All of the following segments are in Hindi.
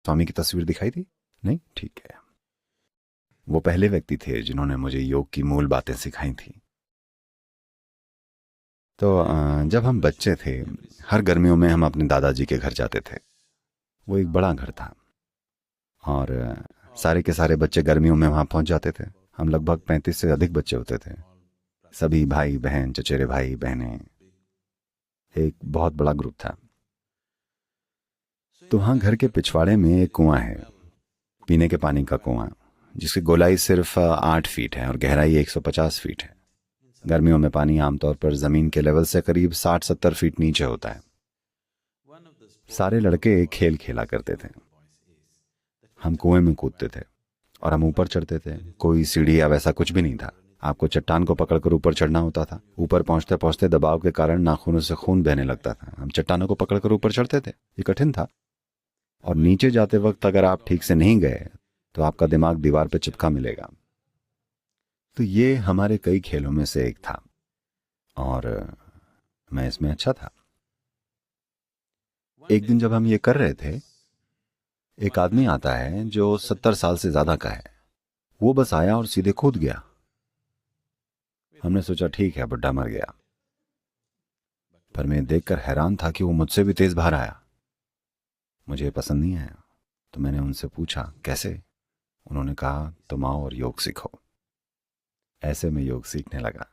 स्वामी की तस्वीर दिखाई दी? नहीं, ठीक है। वो पहले व्यक्ति थे जिन्होंने मुझे योग की मूल बातें सिखाई थी। तो जब हम बच्चे थे, हर गर्मियों में हम अपने दादाजी के घर जाते थे। वो एक बड़ा घर था और सारे के सारे बच्चे गर्मियों में वहाँ पहुँच जाते थे। हम लगभग 35 से अधिक बच्चे होते थे, सभी भाई बहन, चचेरे भाई बहनें, एक बहुत बड़ा ग्रुप था। तो वहाँ घर के पिछवाड़े में एक कुआं है, पीने के पानी का कुआं, जिसकी गोलाई सिर्फ 8 फीट है और गहराई 150 फीट है। गर्मियों में पानी आमतौर पर ज़मीन के लेवल से करीब 60-70 फीट नीचे होता है। सारे लड़के एक खेल खेला करते थे। हम कुएं में कूदते थे और हम ऊपर चढ़ते थे। कोई सीढ़ी या वैसा कुछ भी नहीं था। आपको चट्टान को पकड़कर ऊपर चढ़ना होता था। ऊपर पहुंचते पहुंचते दबाव के कारण नाखूनों से खून बहने लगता था। हम चट्टानों को पकड़कर ऊपर चढ़ते थे। ये कठिन था। और नीचे जाते वक्त अगर आप ठीक से नहीं गए तो आपका दिमाग दीवार पर चिपका मिलेगा। तो ये हमारे कई खेलों में से एक था और मैं इसमें अच्छा था। एक दिन जब हम ये कर रहे थे, एक आदमी आता है जो 70 साल से ज्यादा का है। वो बस आया और सीधे कूद गया। हमने सोचा ठीक है, बुड्ढा मर गया। पर मैं देखकर हैरान था कि वो मुझसे भी तेज बाहर आया। मुझे पसंद नहीं आया, तो मैंने उनसे पूछा कैसे। उन्होंने कहा तुम आओ और योग सीखो। ऐसे में योग सीखने लगा।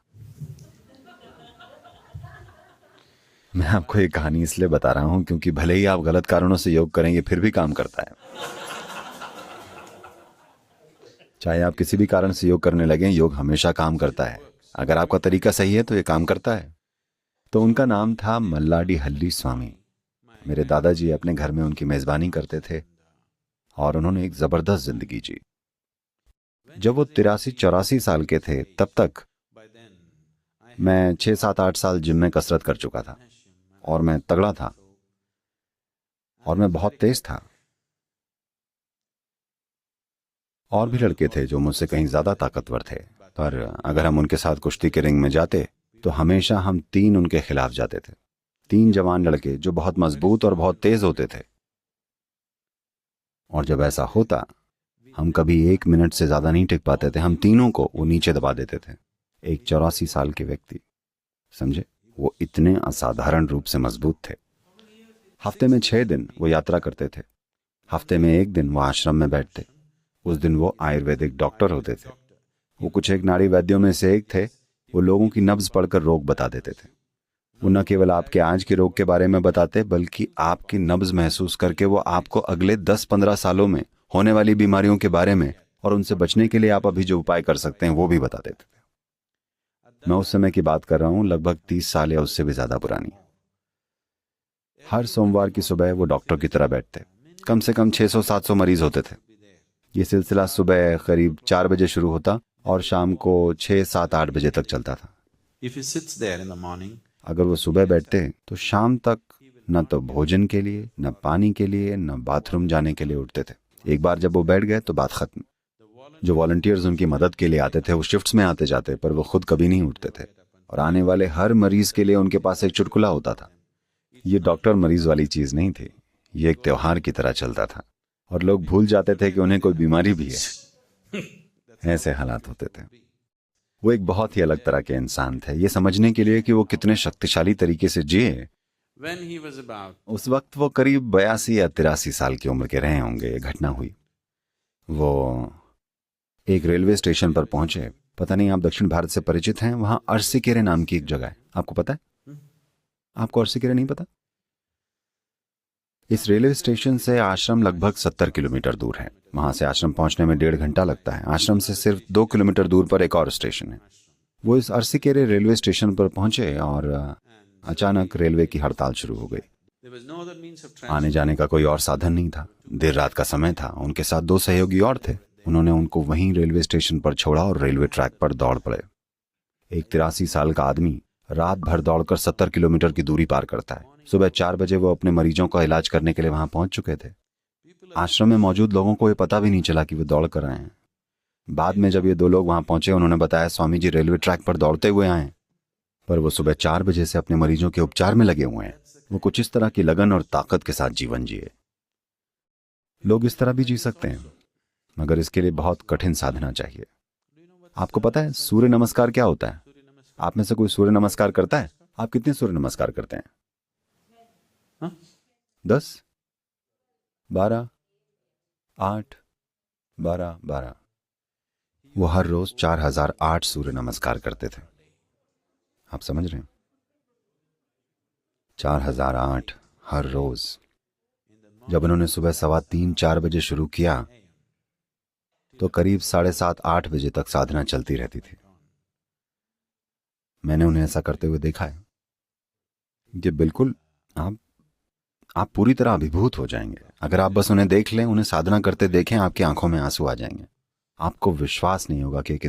मैं आपको ये कहानी इसलिए बता रहा हूं क्योंकि भले ही आप गलत कारणों से योग करेंगे, फिर भी काम करता है। चाहे आप किसी भी कारण से योग करने लगें, योग हमेशा काम करता है। अगर आपका तरीका सही है तो ये काम करता है। तो उनका नाम था मल्लाडी हल्ली स्वामी। मेरे दादाजी अपने घर में उनकी मेजबानी करते थे और उन्होंने एक जबरदस्त जिंदगी जी। जब वो 83-84 साल के थे, तब तक मैं 6-7-8 साल जिम में कसरत कर चुका था और मैं तगड़ा था और मैं बहुत तेज था। और भी लड़के थे जो मुझसे कहीं ज्यादा ताकतवर थे, पर अगर हम उनके साथ कुश्ती के रिंग में जाते तो हमेशा हम 3 उनके खिलाफ जाते थे। 3 जवान लड़के जो बहुत मजबूत और बहुत तेज होते थे। और जब ऐसा होता, हम कभी 1 मिनट से ज्यादा नहीं टिक पाते थे। हम तीनों को वो नीचे दबा देते थे। एक 84 साल के व्यक्ति, समझे, वो इतने असाधारण रूप से मजबूत थे। हफ्ते में 6 दिन वो यात्रा करते थे। हफ्ते में एक दिन वो आश्रम में बैठते। उस दिन वो आयुर्वेदिक डॉक्टर होते थे। वो कुछ एक नाड़ी वैद्यों में से एक थे। वो लोगों की नब्ज पढ़कर रोग बता देते थे। वो न केवल आपके आज के रोग के बारे में बताते, बल्कि आपकी नब्ज महसूस करके वो आपको अगले 10-15 सालों में होने वाली बीमारियों के बारे में और उनसे बचने के लिए आप अभी जो उपाय कर सकते हैं वो भी बता देते थे। मैं उस समय की बात कर रहा हूं, लगभग 30 साल या उससे भी ज्यादा पुरानी। हर सोमवार की सुबह वो डॉक्टर की तरह बैठते। कम से कम 600-700 मरीज होते थे। ये सिलसिला सुबह करीब 4 बजे शुरू होता और शाम को 6-7-8 बजे तक चलता था। अगर वो सुबह बैठते तो शाम तक न तो भोजन के लिए, न पानी के लिए, न बाथरूम जाने के लिए उठते थे। एक बार जब वो बैठ गए तो बात खत्म। जो वॉलंटियर्स उनकी मदद के लिए आते थे वो शिफ्ट्स में आते जाते, पर वो खुद कभी नहीं उठते थे। और आने वाले हर मरीज के लिए उनके पास एक चुटकुला होता था। ये डॉक्टर मरीज वाली चीज नहीं थी, ये एक त्योहार की तरह चलता था और लोग भूल जाते थे कि उन्हें कोई बीमारी भी है। ऐसे हालात होते थे। वो एक बहुत ही अलग तरह के इंसान थे। ये समझने के लिए कि वो कितने शक्तिशाली तरीके से जिए, उस वक्त वो करीब 82 या 83 साल की उम्र के रहे होंगे। ये घटना हुई। वो एक रेलवे स्टेशन पर पहुंचे। पता नहीं आप दक्षिण भारत से परिचित हैं? वहां अरसीकेरे नाम की एक जगह है, आपको पता है? आपको अरसीकेरे नहीं पता? इस रेलवे स्टेशन से आश्रम लगभग 70 किलोमीटर दूर है। वहां से आश्रम पहुंचने में 1.5 घंटा लगता है। आश्रम से सिर्फ 2 किलोमीटर दूर पर एक और स्टेशन है। वो इस अरसीकेरे रेलवे स्टेशन पर पहुंचे और अचानक रेलवे की हड़ताल शुरू हो गई। आने जाने का कोई और साधन नहीं था। देर रात का समय था। उनके साथ 2 सहयोगी और थे। उन्होंने उनको वहीं रेलवे स्टेशन पर छोड़ा और रेलवे ट्रैक पर दौड़ पड़े। एक 83 साल का आदमी रात भर दौड़कर 70 किलोमीटर की दूरी पार करता है। सुबह 4 बजे वो अपने मरीजों का इलाज करने के लिए वहां पहुंच चुके थे। आश्रम में मौजूद लोगों को ये पता भी नहीं चला कि वे दौड़ कर आए हैं। बाद में जब ये 2 लोग वहां पहुंचे, उन्होंने बताया स्वामी जी रेलवे ट्रैक पर दौड़ते हुए आए, पर वो सुबह 4 बजे से अपने मरीजों के उपचार में लगे हुए हैं। वो कुछ इस तरह की लगन और ताकत के साथ जीवन जिए। लोग इस तरह भी जी सकते हैं, मगर इसके लिए बहुत कठिन साधना चाहिए। आपको पता है सूर्य नमस्कार क्या होता है? आप में से कोई सूर्य नमस्कार करता है? आप कितने सूर्य नमस्कार करते हैं? हाँ? 10, 12, 8, 12, 12। वो हर रोज 4008 सूर्य नमस्कार करते थे। आप समझ रहे हैं? 4008 हर रोज। जब उन्होंने सुबह 3:15-4 बजे शुरू किया तो करीब 7:30-8 बजे तक साधना चलती रहती थी। मैंने उन्हें ऐसा करते हुए देखा है। ये बिल्कुल आप पूरी तरह अभिभूत हो जाएंगे। अगर आप बस उन्हें देख लें, उन्हें साधना करते देखें, आपकी आंखों में आंसू आ जाएंगे। आपको विश्वास नहीं होगा कि एक